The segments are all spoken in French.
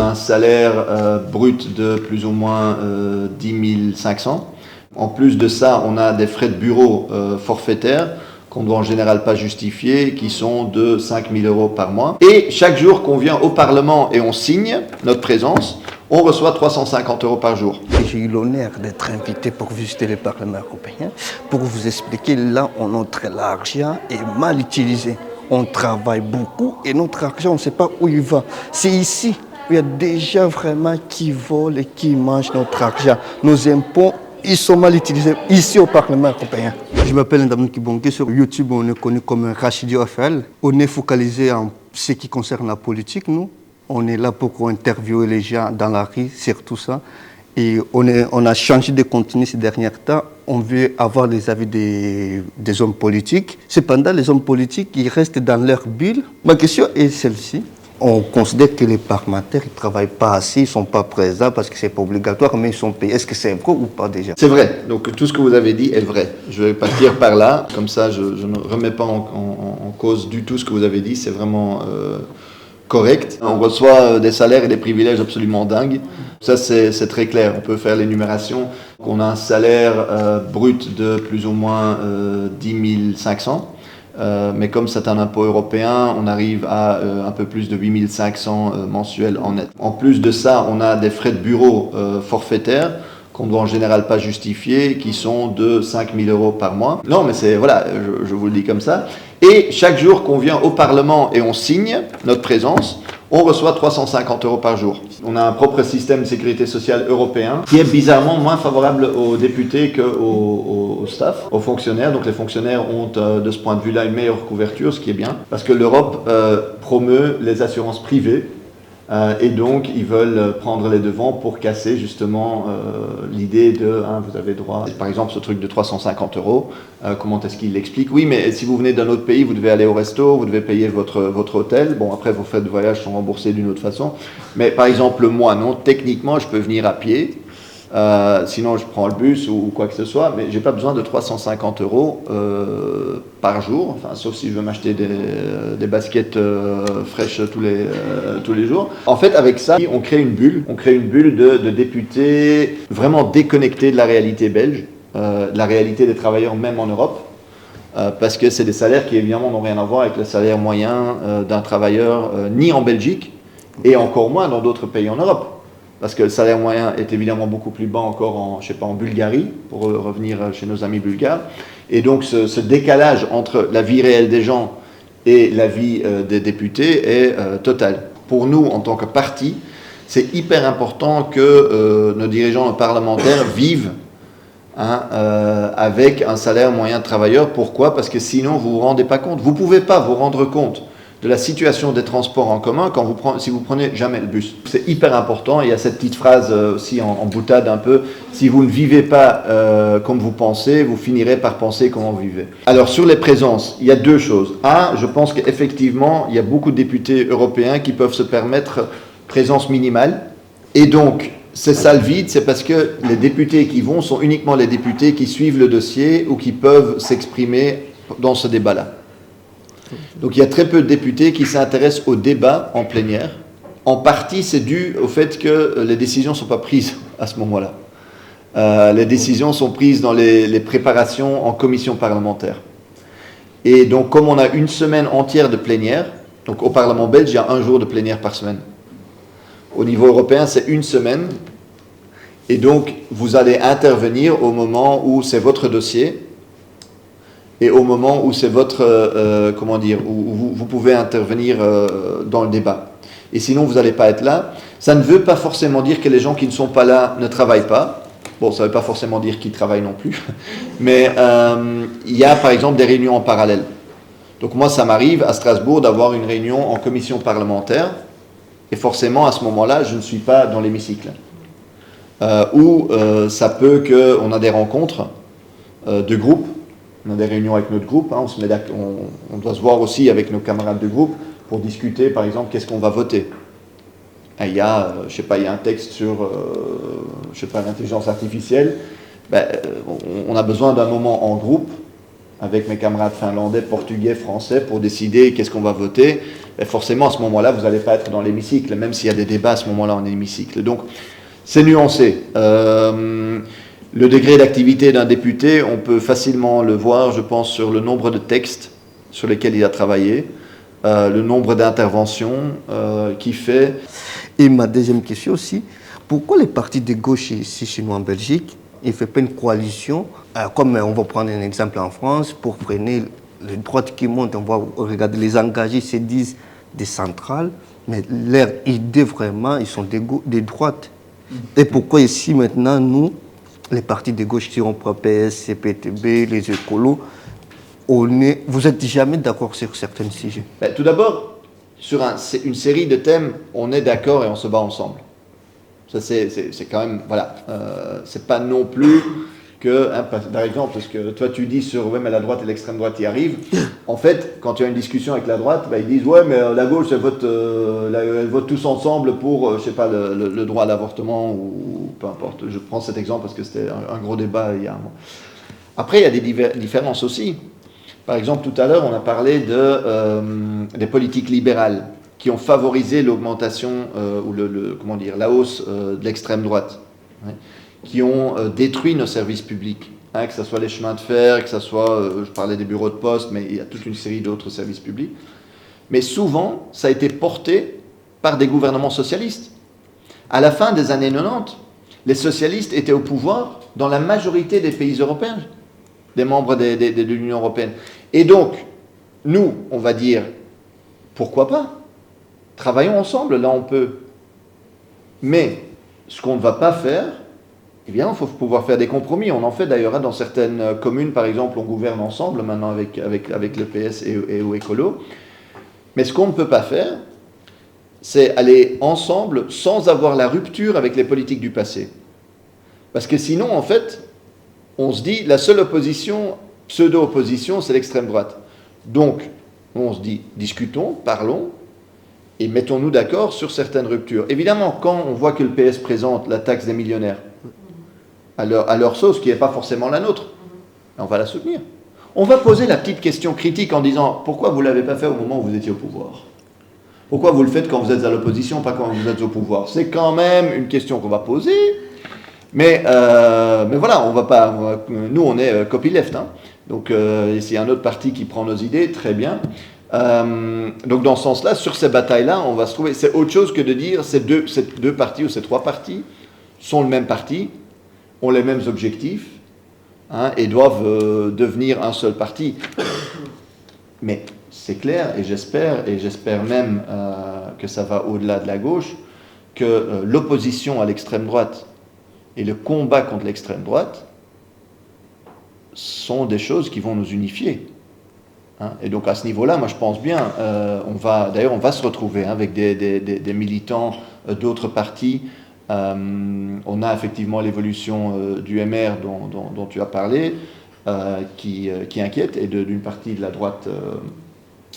a un salaire brut de plus ou moins 10 500. En plus de ça, on a des frais de bureau forfaitaires qu'on ne doit en général pas justifier, qui sont de 5 000 euros par mois. Et chaque jour qu'on vient au Parlement et on signe notre présence, on reçoit 350 euros par jour. J'ai eu l'honneur d'être invité pour visiter le Parlement européen, pour vous expliquer là où notre argent est mal utilisé. On travaille beaucoup et notre argent, on ne sait pas où il va. C'est ici où il y a des gens vraiment qui volent et qui mangent notre argent. Nos impôts, ils sont mal utilisés ici au Parlement européen. Je m'appelle Ndamou Kibonke. Sur YouTube, on est connu comme Rachidi OFL. On est focalisé en ce qui concerne la politique, nous. On est là pour interviewer les gens dans la rue sur tout ça. Et on a changé de contenu ces derniers temps. On veut avoir les avis des hommes politiques. Cependant, les hommes politiques, ils restent dans leur bulle. Ma question est celle-ci. On considère que les parlementaires ne travaillent pas assez, ils ne sont pas présents parce que ce n'est pas obligatoire, mais ils sont payés. Est-ce que c'est vrai ou pas déjà? C'est vrai. Donc tout ce que vous avez dit est vrai. Je vais partir par là. Comme ça, je ne remets pas en cause du tout ce que vous avez dit. C'est vraiment correct. On reçoit des salaires et des privilèges absolument dingues. Ça, c'est très clair. On peut faire l'énumération. On a un salaire brut de plus ou moins 10 500. Mais comme c'est un impôt européen, on arrive à un peu plus de 8 500 mensuels en net. En plus de ça, on a des frais de bureau forfaitaires qu'on ne doit en général pas justifier, qui sont de 5 000 euros par mois. Non, mais c'est, voilà, je vous le dis comme ça. Et chaque jour qu'on vient au Parlement et on signe notre présence, on reçoit 350 euros par jour. On a un propre système de sécurité sociale européen qui est bizarrement moins favorable aux députés qu'au staff, aux fonctionnaires. Donc les fonctionnaires ont de ce point de vue-là une meilleure couverture, ce qui est bien, parce que l'Europe promeut les assurances privées. Et donc, ils veulent prendre les devants pour casser justement l'idée de vous avez droit, par exemple, ce truc de 350 euros. Comment est-ce qu'il l'explique? Oui, mais si vous venez d'un autre pays, vous devez aller au resto, vous devez payer votre hôtel. Bon, après, vos frais de voyage sont remboursés d'une autre façon. Mais par exemple, moi, non, techniquement, je peux venir à pied. Sinon, je prends le bus ou quoi que ce soit, mais j'ai pas besoin de 350 euros par jour, enfin, sauf si je veux m'acheter des baskets fraîches tous les jours. En fait, avec ça, on crée une bulle de députés vraiment déconnectés de la réalité belge, de la réalité des travailleurs même en Europe, parce que c'est des salaires qui évidemment n'ont rien à voir avec le salaire moyen d'un travailleur, ni en Belgique, et encore moins dans d'autres pays en Europe. Parce que le salaire moyen est évidemment beaucoup plus bas encore en Bulgarie, pour revenir chez nos amis bulgares. Et donc ce décalage entre la vie réelle des gens et la vie des députés est total. Pour nous, en tant que parti, c'est hyper important que nos dirigeants, nos parlementaires vivent avec un salaire moyen de travailleur. Pourquoi? Parce que sinon, vous ne vous rendez pas compte. Vous ne pouvez pas vous rendre compte de la situation des transports en commun si vous prenez jamais le bus. C'est hyper important. Il y a cette petite phrase aussi en boutade un peu, si vous ne vivez pas comme vous pensez, vous finirez par penser comment vous vivez. Alors sur les présences, il y a deux choses. Je pense qu'effectivement, il y a beaucoup de députés européens qui peuvent se permettre présence minimale. Et donc, c'est ça le vide, c'est parce que les députés qui vont sont uniquement les députés qui suivent le dossier ou qui peuvent s'exprimer dans ce débat-là. Donc il y a très peu de députés qui s'intéressent au débat en plénière. En partie, c'est dû au fait que les décisions ne sont pas prises à ce moment-là. Les décisions sont prises dans les préparations en commission parlementaire. Et donc comme on a une semaine entière de plénière, donc au Parlement belge, il y a un jour de plénière par semaine. Au niveau européen, c'est une semaine. Et donc vous allez intervenir au moment où c'est votre dossier. Et au moment où c'est votre, où vous pouvez intervenir dans le débat. Et sinon, vous n'allez pas être là. Ça ne veut pas forcément dire que les gens qui ne sont pas là ne travaillent pas. Bon, ça ne veut pas forcément dire qu'ils travaillent non plus. Mais il y a par exemple des réunions en parallèle. Donc moi, ça m'arrive à Strasbourg d'avoir une réunion en commission parlementaire. Et forcément, à ce moment-là, je ne suis pas dans l'hémicycle. Ou ça peut qu'on a des rencontres de groupe. On a des réunions avec notre groupe, on doit se voir aussi avec nos camarades de groupe pour discuter, par exemple, qu'est-ce qu'on va voter. Et il y a, il y a un texte sur, l'intelligence artificielle. On a besoin d'un moment en groupe avec mes camarades finlandais, portugais, français pour décider qu'est-ce qu'on va voter. et forcément à ce moment-là, vous n'allez pas être dans l'hémicycle, même s'il y a des débats à ce moment-là en hémicycle. Donc, c'est nuancé. Le degré d'activité d'un député, on peut facilement le voir, je pense, sur le nombre de textes sur lesquels il a travaillé, le nombre d'interventions qu'il fait. Et ma deuxième question aussi, pourquoi les partis de gauche ici chez nous en Belgique, ils ne font pas une coalition, comme on va prendre un exemple en France, pour freiner les droites qui montent, on va regarder les engagés, se disent des centrales, mais leur idée vraiment, ils sont des droites. Et pourquoi ici maintenant, nous, les partis de gauche, si on prend PS, CPTB, les écolos, vous n'êtes jamais d'accord sur certains sujets? Tout d'abord, sur une série de thèmes, on est d'accord et on se bat ensemble. Ça, c'est quand même, voilà, c'est pas non plus que, par exemple, parce que toi tu dis sur, ouais, mais la droite et l'extrême droite y arrivent. En fait, quand tu as une discussion avec la droite, ils disent, ouais, mais la gauche, elle vote tous ensemble pour, je sais pas, le droit à l'avortement ou peu importe. Je prends cet exemple parce que c'était un gros débat il y a un mois. Après, il y a des différences aussi. Par exemple, tout à l'heure, on a parlé des politiques libérales qui ont favorisé l'augmentation ou la hausse de l'extrême droite, hein, qui ont détruit nos services publics, hein, que ce soit les chemins de fer, que ce soit, je parlais des bureaux de poste, mais il y a toute une série d'autres services publics. Mais souvent, ça a été porté par des gouvernements socialistes. À la fin des années 90, les socialistes étaient au pouvoir dans la majorité des pays européens, des membres de l'Union européenne. Et donc, nous, on va dire, pourquoi pas? Travaillons ensemble, là on peut. Mais ce qu'on ne va pas faire, eh bien, il faut pouvoir faire des compromis. On en fait d'ailleurs dans certaines communes, par exemple, on gouverne ensemble maintenant avec le PS et au écolo. Mais ce qu'on ne peut pas faire, c'est aller ensemble sans avoir la rupture avec les politiques du passé. Parce que sinon, en fait, on se dit, la seule opposition, pseudo-opposition, c'est l'extrême droite. Donc, on se dit, discutons, parlons, et mettons-nous d'accord sur certaines ruptures. Évidemment, quand on voit que le PS présente la taxe des millionnaires à leur sauce, qui n'est pas forcément la nôtre, on va la soutenir. On va poser la petite question critique en disant, pourquoi vous ne l'avez pas fait au moment où vous étiez au pouvoir? Pourquoi vous le faites quand vous êtes à l'opposition, pas quand vous êtes au pouvoir? C'est quand même une question qu'on va poser. Mais voilà, nous on est copyleft, hein. Donc s'il y a un autre parti qui prend nos idées, très bien. Donc dans ce sens-là, sur ces batailles-là, on va se trouver. C'est autre chose que de dire ces deux partis ou ces trois partis sont le même parti, ont les mêmes objectifs, hein, et doivent devenir un seul parti. Mais c'est clair, et j'espère même que ça va au-delà de la gauche, que l'opposition à l'extrême droite et le combat contre l'extrême droite sont des choses qui vont nous unifier. Hein. Et donc à ce niveau-là, moi je pense bien, on va se retrouver, hein, avec des militants d'autres partis. On a effectivement l'évolution du MR dont tu as parlé, qui inquiète, et d'une partie de la droite.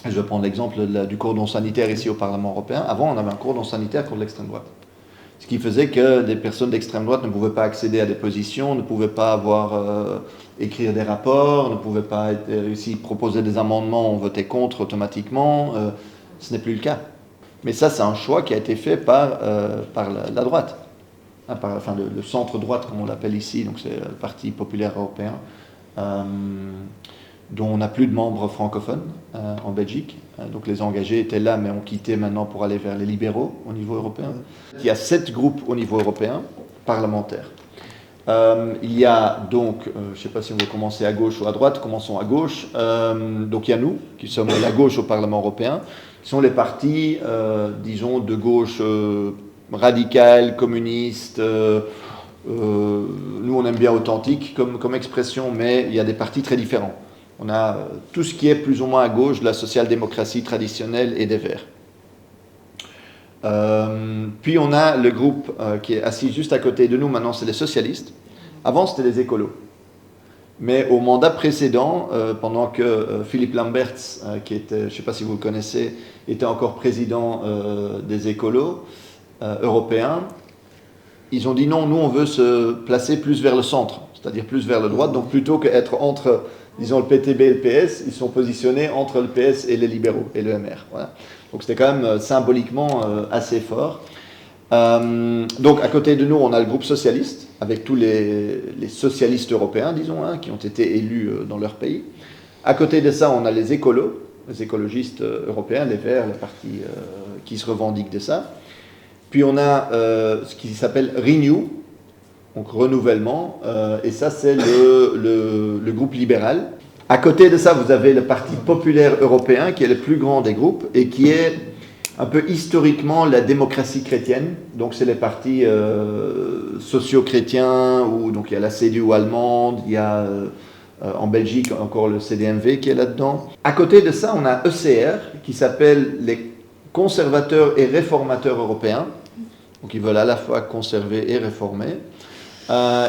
Je vais prendre l'exemple du cordon sanitaire ici au Parlement européen. Avant, on avait un cordon sanitaire contre l'extrême droite. Ce qui faisait que des personnes d'extrême droite ne pouvaient pas accéder à des positions, ne pouvaient pas écrire des rapports, ne pouvaient pas, s'ils proposaient des amendements, on votait contre automatiquement. Ce n'est plus le cas. Mais ça, c'est un choix qui a été fait par la droite, hein, le centre-droite, comme on l'appelle ici, donc c'est le Parti populaire européen, dont on n'a plus de membres francophones en Belgique. Donc les engagés étaient là, mais ont quitté maintenant pour aller vers les libéraux au niveau européen. Il y a 7 groupes au niveau européen, parlementaires. Il y a donc, je ne sais pas si on veut commencer à gauche ou à droite, commençons à gauche. Donc il y a nous, qui sommes la gauche au Parlement européen, qui sont les partis, disons, de gauche radicale, communiste. Nous, on aime bien authentique comme expression, mais il y a des partis très différents. On a tout ce qui est plus ou moins à gauche de la social-démocratie traditionnelle et des Verts. Puis on a le groupe qui est assis juste à côté de nous, maintenant c'est les socialistes. Avant c'était les écolos. Mais au mandat précédent, pendant que Philippe Lamberts, qui était, je ne sais pas si vous le connaissez, était encore président des écolos européens, ils ont dit non, nous on veut se placer plus vers le centre, c'est-à-dire plus vers la droite, donc plutôt qu'être entre, disons, le PTB et le PS, ils sont positionnés entre le PS et les libéraux et le MR. Voilà. Donc c'était quand même symboliquement assez fort. Donc à côté de nous, on a le groupe socialiste, avec tous les socialistes européens, disons, hein, qui ont été élus dans leur pays. À côté de ça, on a les écolos, les écologistes européens, les Verts, les partis qui se revendiquent de ça. Puis on a ce qui s'appelle Renew, donc renouvellement, et ça c'est le groupe libéral. À côté de ça, vous avez le Parti populaire européen, qui est le plus grand des groupes, et qui est un peu historiquement la démocratie chrétienne. Donc c'est les partis socio-chrétiens, où donc il y a la CDU allemande, il y a en Belgique encore le CDMV qui est là-dedans. À côté de ça, on a ECR, qui s'appelle les conservateurs et réformateurs européens, donc ils veulent à la fois conserver et réformer,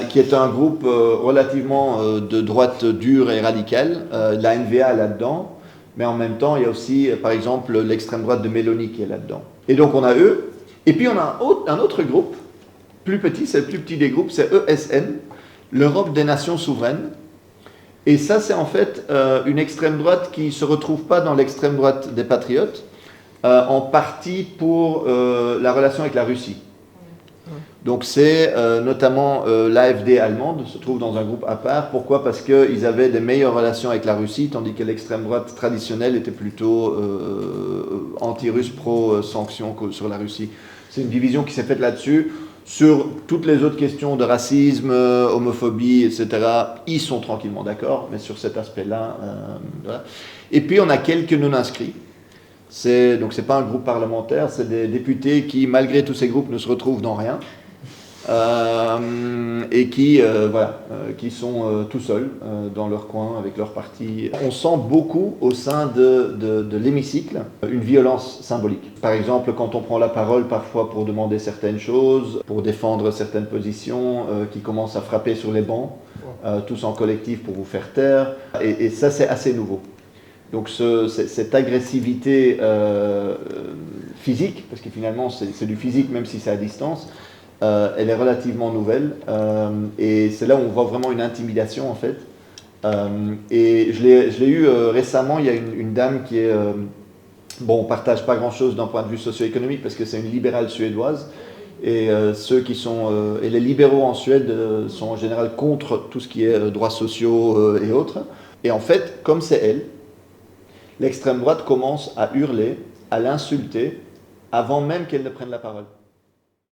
qui est un groupe relativement de droite dure et radicale, la NVA là-dedans, mais en même temps il y a aussi par exemple l'extrême droite de Meloni qui est là-dedans. Et donc on a eux, et puis on a un autre groupe, plus petit, c'est le plus petit des groupes, c'est ESN, l'Europe des nations souveraines. Et ça c'est en fait une extrême droite qui ne se retrouve pas dans l'extrême droite des patriotes, en partie pour la relation avec la Russie. Donc c'est notamment l'AfD allemande se trouve dans un groupe à part. Pourquoi ? Parce qu'ils avaient des meilleures relations avec la Russie, tandis que l'extrême droite traditionnelle était plutôt anti-russe, pro-sanctions sur la Russie. C'est une division qui s'est faite là-dessus. Sur toutes les autres questions de racisme, homophobie, etc., ils sont tranquillement d'accord, mais sur cet aspect-là, voilà. Et puis on a quelques non-inscrits. Donc c'est pas un groupe parlementaire, c'est des députés qui, malgré tous ces groupes, ne se retrouvent dans rien. Et qui sont tout seuls dans leur coin avec leur parti. On sent beaucoup au sein de l'hémicycle une violence symbolique. Par exemple, quand on prend la parole parfois pour demander certaines choses, pour défendre certaines positions, qui commencent à frapper sur les bancs, tous en collectif pour vous faire taire. Et ça, c'est assez nouveau. Donc cette agressivité physique, parce que finalement c'est du physique même si c'est à distance, elle est relativement nouvelle, et c'est là où on voit vraiment une intimidation en fait. Et je l'ai eu récemment. Il y a une dame qui est bon, on partage pas grand chose d'un point de vue socio-économique parce que c'est une libérale suédoise, et ceux qui sont et les libéraux en Suède sont en général contre tout ce qui est droits sociaux et autres. Et en fait, comme c'est elle, l'extrême droite commence à hurler, à l'insulter avant même qu'elle ne prenne la parole.